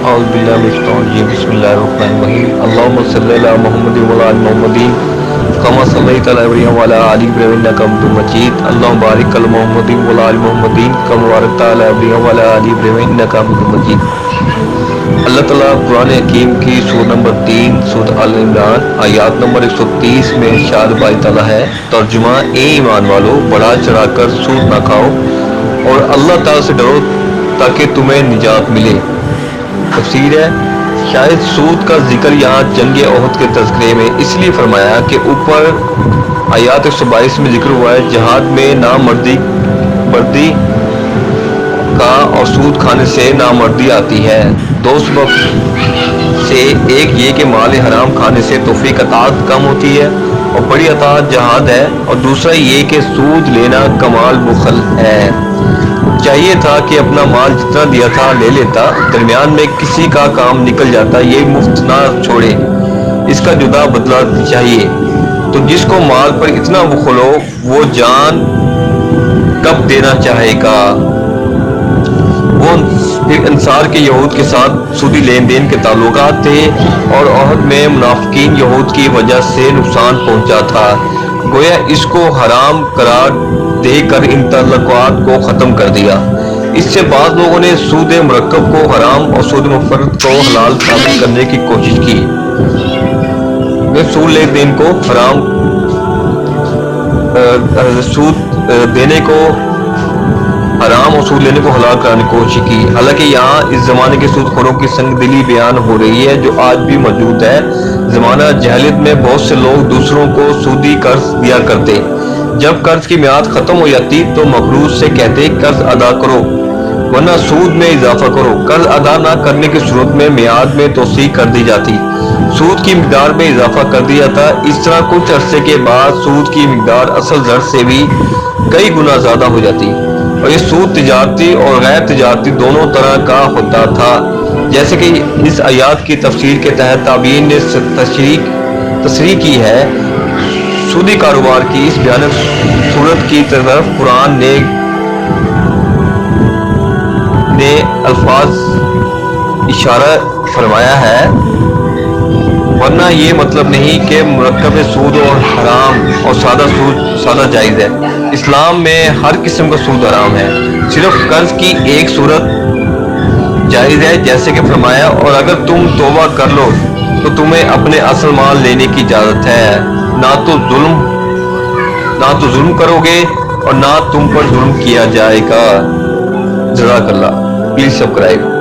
أعوذ بالله من الشيطان الرجيم بسم الله الرحمن الرحيم اللهم صل على محمد وعلى آل محمد كما صليت على إبراهيم وعلى آل إبراهيم إنك حميد مجيد اللهم بارك على محمد وعلى آل محمد كما باركت على إبراهيم وعلى آل إبراهيم إنك حميد مجيد۔ اللہ تعالیٰ قرآن حکیم کی سورہ نمبر 3 سورۃ آل عمران آیات نمبر 130 میں ارشاد باری تعالیٰ ہے، ترجمہ: اے ایمان والو، بڑھا چڑھا کر سود نہ کھاؤ اور اللہ تعالیٰ سے ڈرو تاکہ تمہیں نجات ملے۔ تفسیر ہے، شاید سود کا ذکر یہاں جنگ احد کے تذکرے میں اس لیے فرمایا کہ اوپر آیات 122 میں ذکر ہوا ہے جہاد میں نامردی کا اور سود کھانے سے نامردی آتی ہے۔ دو سبب سے ایک یہ کہ مال حرام کھانے سے توفیق اطاعت کم ہوتی ہے اور بڑی اطاعت جہاد ہے، اور دوسرا یہ کہ سود لینا کمال بخل ہے۔ چاہیے تھا کہ اپنا مال جتنا دیا تھا لے لیتا، درمیان میں کسی کا کام نکل جاتا، یہ مفت نہ چھوڑے، اس کا جدا بدلہ چاہیے۔ تو جس کو مال پر اتنا بخل ہو وہ جان کب دینا چاہے گا؟ وہ پھر انصار کے یہود کے ساتھ سودی لین دین کے تعلقات تھے اور عہد میں منافقین یہود کی وجہ سے نقصان پہنچا تھا، گویا اس کو حرام قرار دے کر ان تعلقات کو ختم کر دیا۔ اس سے بعض لوگوں نے سود مرکب کو حرام اور سود مفرد کو حلال ثابت کرنے کی کوشش کی۔ سود لین دین کو حرام، سود دینے کو حرام اور سود لینے کو حلال کرانے کی کوشش کی، حالانکہ یہاں اس زمانے کے سود خوروں کی سنگ دلی بیان ہو رہی ہے جو آج بھی موجود ہے۔ زمانہ جہلیت میں بہت سے لوگ دوسروں کو سودی قرض دیا کرتے، جب قرض کی میعاد ختم ہو جاتی تو مغرور سے کہتے قرض ادا کرو ورنہ سود میں اضافہ کرو۔ قرض ادا نہ کرنے کی صورت میں میعاد میں توسیع کر دی جاتی، سود کی مقدار میں اضافہ کر دیا جاتا۔ اس طرح کچھ عرصے کے بعد سود کی مقدار اصل زر سے بھی کئی گنا زیادہ ہو جاتی، اور یہ سود تجارتی اور غیر تجارتی دونوں طرح کا ہوتا تھا، جیسے کہ اس آیات کی تفسیر کے تحت تابعین نے تصریح کی ہے۔ سودی کاروبار کی اس بھیانک صورت کی طرف قرآن نے الفاظ اشارہ فرمایا ہے، ورنہ یہ مطلب نہیں کہ مرکب سود اور حرام اور سادہ جائز ہے۔ اسلام میں ہر قسم کا سود حرام ہے، صرف قرض کی ایک صورت جائز ہے، جیسے کہ فرمایا اور اگر تم توبہ کر لو تو تمہیں اپنے اصل مال لینے کی اجازت ہے، نہ تو ظلم کرو گے اور نہ تم پر ظلم کیا جائے گا۔ جزاک اللہ۔ Please subscribe.